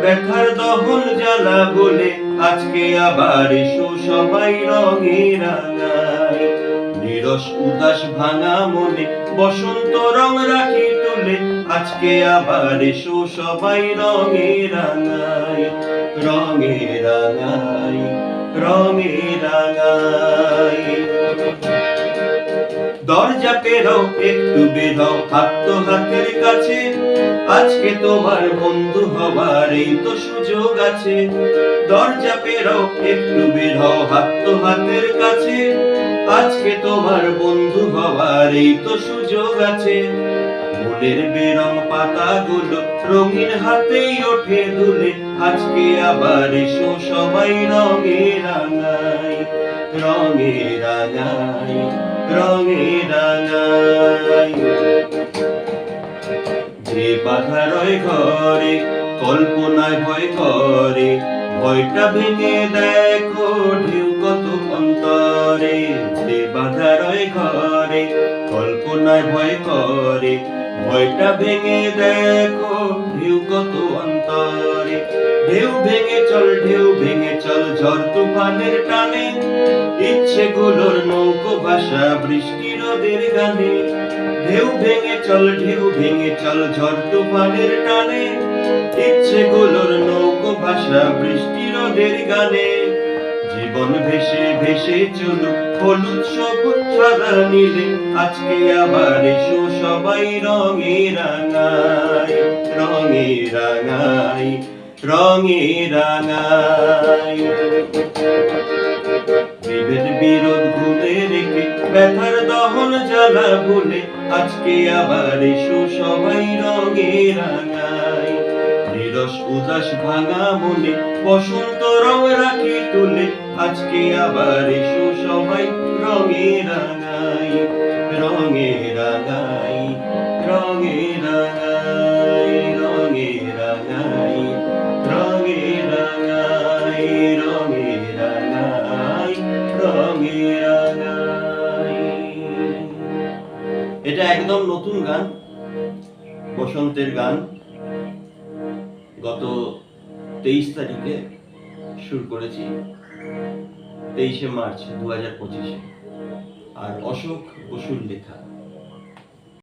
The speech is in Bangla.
ব্যথার দহন জ্বালা বলে আজকে আবার এসো সবাই রঙে রাঙাই। নিরস উদাস ভাঙা মনে বসন্ত রং রাখি তুলে আজকে আবার এসো সবাই রঙে রাঙাই। রঙে রাঙাই, রঙে রাঙাই। দরজা পেরো একটু বেরো হাত তো হাতের কাছে, আজকে তোমার বন্ধু হবার এই তো সুযোগ আছে। দরজা পেরো একটু বেরো হাত তো হাতের কাছে, আজকে তোমার বন্ধু হবার এই তো সুযোগ আছে। ফুলের বেরং পাতাগুলো রঙিন হাতেই ওঠে দুলে আজকে আবার এসো সবাই রঙে রাঙাই। রঙে রাঙাই, রঙে রাঙাই। যে বাধা রয় ঘরে কল্পনায় ভয় করে, ভয়টা ভেঙে দেখো ঢেউ কত অন্তরে। যে বাধা রয় ঘরে কল্পনায় ভয় করে, ভয়টা ভেঙে দেখো ঢেউ কত অন্তরে। ঢেউ ভেঙে চল, ঢেউ ভেঙে চল ঝড় তুফানের টানে, ইচ্ছেগুলোর নৌকো ভাষা বৃষ্টি রোদের গানে। ঢেউ ভেঙে চল, ঢেউ ভেঙে চল ঝড় তুফানের টানে, ইচ্ছেগুলোর নৌকো ভাষা বৃষ্টি রোদের গানে। জীবন ভেসে ভেসে চলুক হলুদ সবুজ সাদা নীলে, আজকে আবার এসো সবাই রঙে রাঙাই। রঙে রাঙাই, রঙে রাঙাই। বিভেদ বিরোধ ভুলে রেখে ব্যথার দহন জ্বালা ভুলে আজকে আবার এসো সবাই রঙে রাঙাই। নিরস উদাস ভাঙা মনে বসন্ত রং রাখি তুলে আজকে আবার এসো সবাই রঙে রাঙাই। রঙে রাঙাই, রঙে রাঙাই, রঙে রাঙাই, রঙে রাঙাই, রঙে রাঙাই, রঙে রাঙাই। এটা একদম নতুন গান, বসন্তের গান। গত 23 তারিখে শুরু করেছি, 23শে মার্চ 2025। আর অশোক বসুর লেখা।